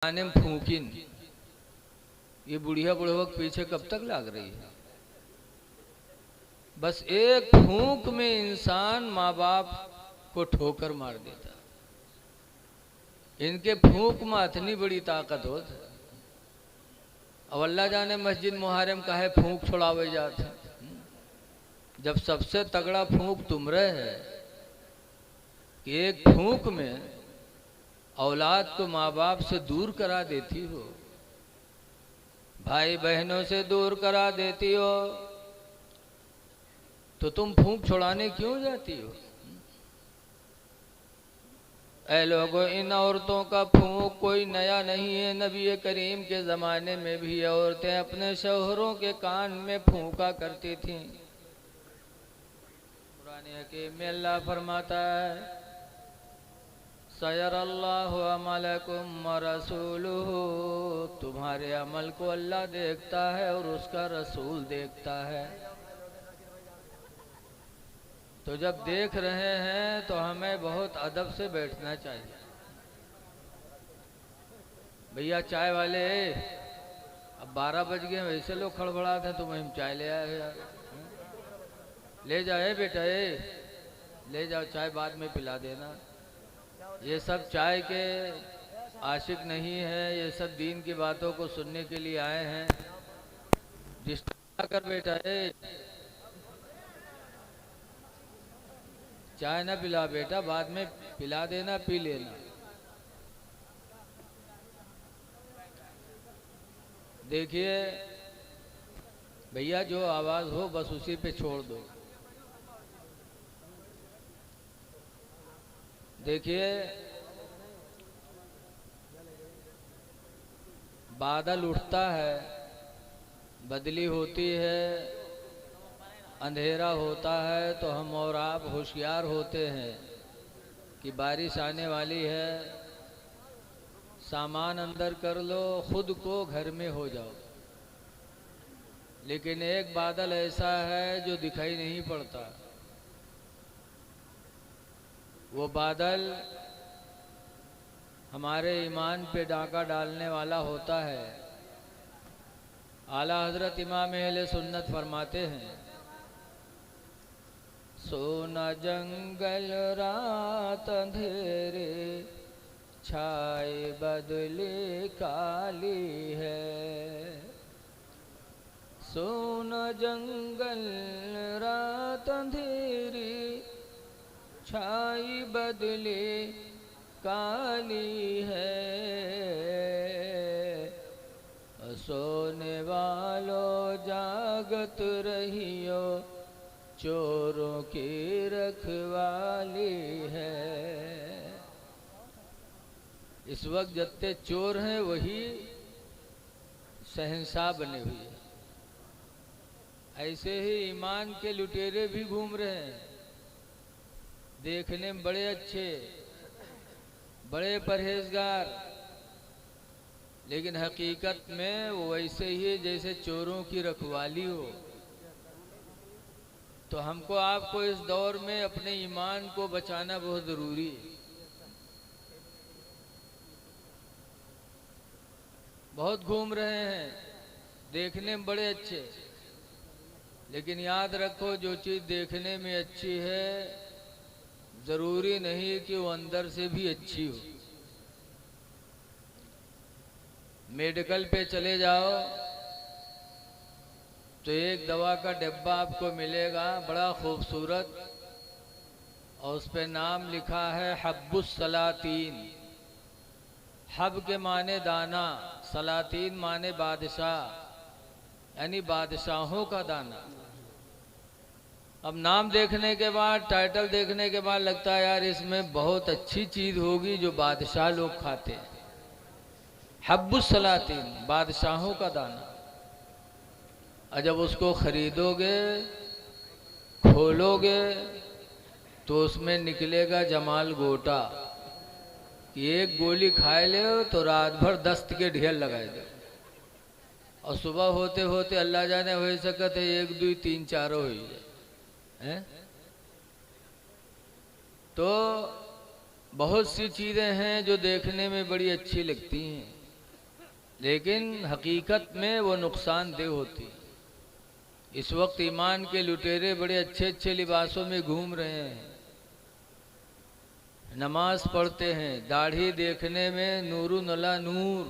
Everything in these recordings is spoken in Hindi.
आने में फूकिन, ये बुढ़िया बुढ़वक पीछे कब तक लाग रही है। बस एक फूंक में इंसान माँ बाप को ठोकर मार देता। इनके फूंक में इतनी बड़ी ताकत हो। अब अल्लाह जाने मस्जिद मुहर्रम का है फूंक छुड़ावे जाते, जब सबसे तगड़ा फूंक तुम रहे है कि एक फूंक में औलाद को माँ बाप से दूर करा देती हो, भाई बहनों से दूर करा देती हो, तो तुम फूंक छुड़ाने क्यों जाती हो। ऐ लोगों, इन औरतों का फूंक कोई नया नहीं है। नबी करीम के ज़माने में भी औरतें अपने शौहरों के कान में फूंका करती थीं। कुरान हकीम में अल्लाह फरमाता है, सयरल्लाहु अमलकुम व रसूलुहु, तुम्हारे अमल को अल्लाह देखता है और उसका रसूल देखता है। तो जब देख रहे हैं तो हमें बहुत अदब से बैठना चाहिए। भैया चाय वाले, अब 12 बज गए, वैसे लोग खड़बड़ाते हैं, तुम हम चाय ले आए यार, ले जाए बेटा, ले जाओ, चाय बाद में पिला देना। ये सब चाय के आशिक नहीं है, ये सब दीन की बातों को सुनने के लिए आए हैं। डिस्टर्ब कर बेटा, चाय ना पिला बेटा, बाद में पिला देना, पी लेना। देखिए भैया, जो आवाज हो बस उसी पे छोड़ दो। देखिए बादल उठता है, बदली होती है, अंधेरा होता है, तो हम और आप होशियार होते हैं कि बारिश आने वाली है, सामान अंदर कर लो, खुद को घर में हो जाओ। लेकिन एक बादल ऐसा है जो दिखाई नहीं पड़ता। वो बादल हमारे ईमान पे डाका डालने वाला होता है। आला हजरत इमाम अहले सुन्नत फरमाते हैं, सोना जंगल रात अंधेरे, छाए बदले काली है। सोना जंगल रात अंधेरी, छाई बदले काली है। सोने वालों जागत रहियो, चोरों की रखवाली है। इस वक्त जितने चोर हैं वही शहंशाह बने हुए हैं। ऐसे ही ईमान के लुटेरे भी घूम रहे हैं, देखने में बड़े अच्छे, बड़े परहेजगार, लेकिन हकीकत में वो वैसे ही जैसे चोरों की रखवाली हो। तो हमको आपको इस दौर में अपने ईमान को बचाना बहुत ज़रूरी है। बहुत घूम रहे हैं, देखने में बड़े अच्छे, लेकिन याद रखो जो चीज़ देखने में अच्छी है ज़रूरी नहीं कि वो अंदर से भी अच्छी हो। मेडिकल पे चले जाओ तो एक दवा का डिब्बा आपको मिलेगा बड़ा खूबसूरत, और उस पे नाम लिखा है हब्बुस सलातीन। हब के माने दाना, सलातीन माने बादशाह, यानी बादशाहों का दाना। अब नाम देखने के बाद, टाइटल देखने के बाद लगता है यार इसमें बहुत अच्छी चीज होगी जो बादशाह लोग खाते हैं। हब्बुस सलातीन, बादशाहों का दाना। और जब उसको खरीदोगे, खोलोगे, तो उसमें निकलेगा जमाल गोटा कि एक गोली खाए ले तो रात भर दस्त के ढेर लगाए दो, और सुबह होते होते अल्लाह जाने हो सकत है 1 2 3 4 हो जाए। तो बहुत सी चीज़ें हैं जो देखने में बड़ी अच्छी लगती हैं, लेकिन हकीकत में वो नुकसानदेह होती। इस वक्त ईमान के लुटेरे बड़े अच्छे अच्छे लिबासों में घूम रहे हैं, नमाज पढ़ते हैं, दाढ़ी देखने में नूरुन अला नूर,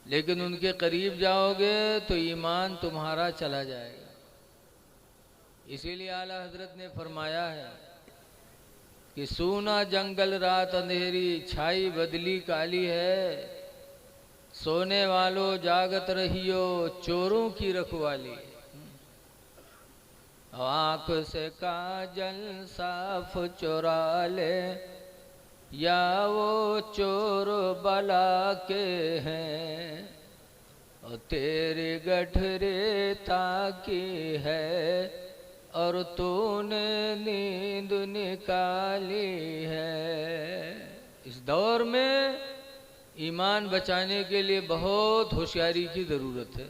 लेकिन उनके करीब जाओगे तो ईमान तुम्हारा चला जाएगा। इसीलिए आला हजरत ने फरमाया है कि सूना जंगल रात अंधेरी, छाई बदली काली है, सोने वालों जागत रहियो, चोरों की रखवाली। आँख से काजल साफ चुरा ले, या वो चोर बला के हैं, और तेरी गठरे ताकी है, और तूने नींद निकाली है। इस दौर में ईमान बचाने के लिए बहुत होशियारी की ज़रूरत है।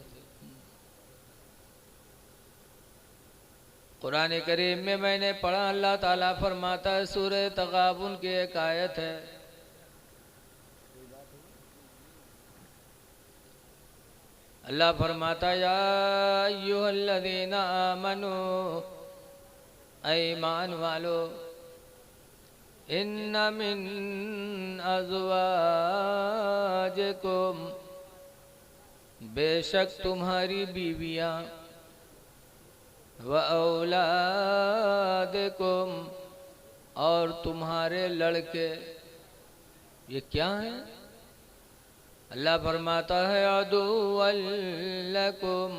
कुरान करीम में मैंने पढ़ा, अल्लाह ताला फरमाता है, सूरह तगाबुन की एक आयत है, अल्लाह फरमाता या अय्युहल्लज़ीना आमनू, ईमान वालो, इन्न मिन अज़वाजिकुम, बेशक तुम्हारी बीवियां, व औलादिकुम, और तुम्हारे लड़के, ये क्या है? अल्लाह फरमाता है अदुव्वल लकुम,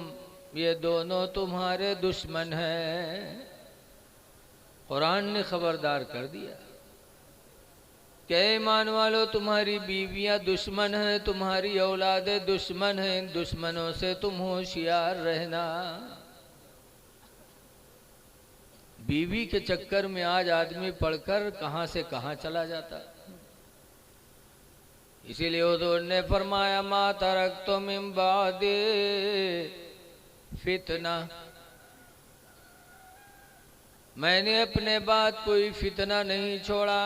ये दोनों तुम्हारे दुश्मन हैं। कुरान ने खबरदार कर दिया कि ईमान वालों, तुम्हारी बीवियां दुश्मन हैं, तुम्हारी औलादें दुश्मन हैं, इन दुश्मनों से तुम होशियार रहना। बीवी के चक्कर में आज आदमी पढ़कर कहां से कहां चला जाता। इसीलिए हुजूर ने फरमाया मा तरक्तु मिन बादि फितना, मैंने अपने बाद कोई फितना नहीं छोड़ा,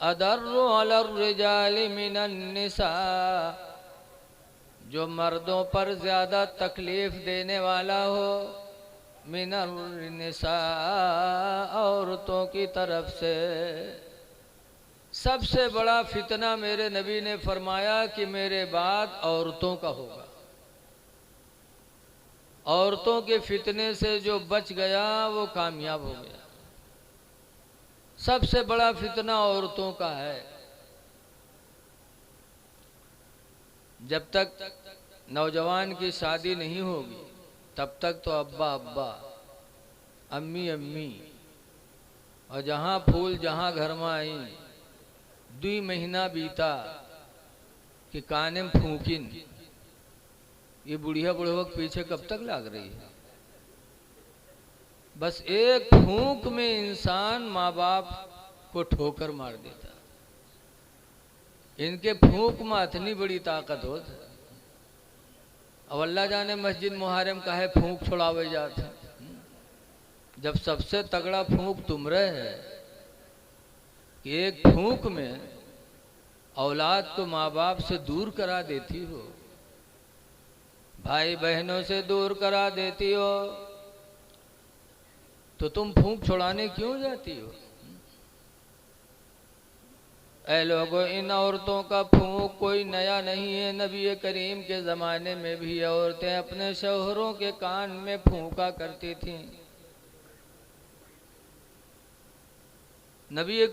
अदर्रु अलर रिजालि मिनन निसा, जो मर्दों पर ज्यादा तकलीफ देने वाला हो, मिनर निसा, औरतों की तरफ से। सबसे बड़ा फितना मेरे नबी ने फरमाया कि मेरे बाद औरतों का होगा। औरतों के फितने से जो बच गया वो कामयाब हो गया। सबसे बड़ा फितना औरतों का है। जब तक नौजवान की शादी नहीं होगी तब तक तो अब्बा अब्बा, अम्मी अम्मी, और जहाँ फूल जहाँ घर में आई, 2 महीना बीता कि काने में फूकिन, ये बुढ़िया बुढ़वक पीछे कब तक लाग रही है। बस एक फूंक में इंसान माँ बाप को ठोकर मार देता। इनके फूंक में इतनी बड़ी ताकत हो। अब अल्लाह जाने मस्जिद मुहर्रम का है फूंक छुड़ावे जाते, जब सबसे तगड़ा फूंक तुमरे है कि एक फूंक में औलाद को माँ बाप से दूर करा देती हो, भाई बहनों से दूर करा देती हो, तो तुम फूंक छुड़ाने क्यों जाती हो? ऐ लोगों, इन औरतों का फूंक कोई नया नहीं है। नबी करीम के ज़माने में भी औरतें अपने शौहरों के कान में फूंका करती थीं। नबी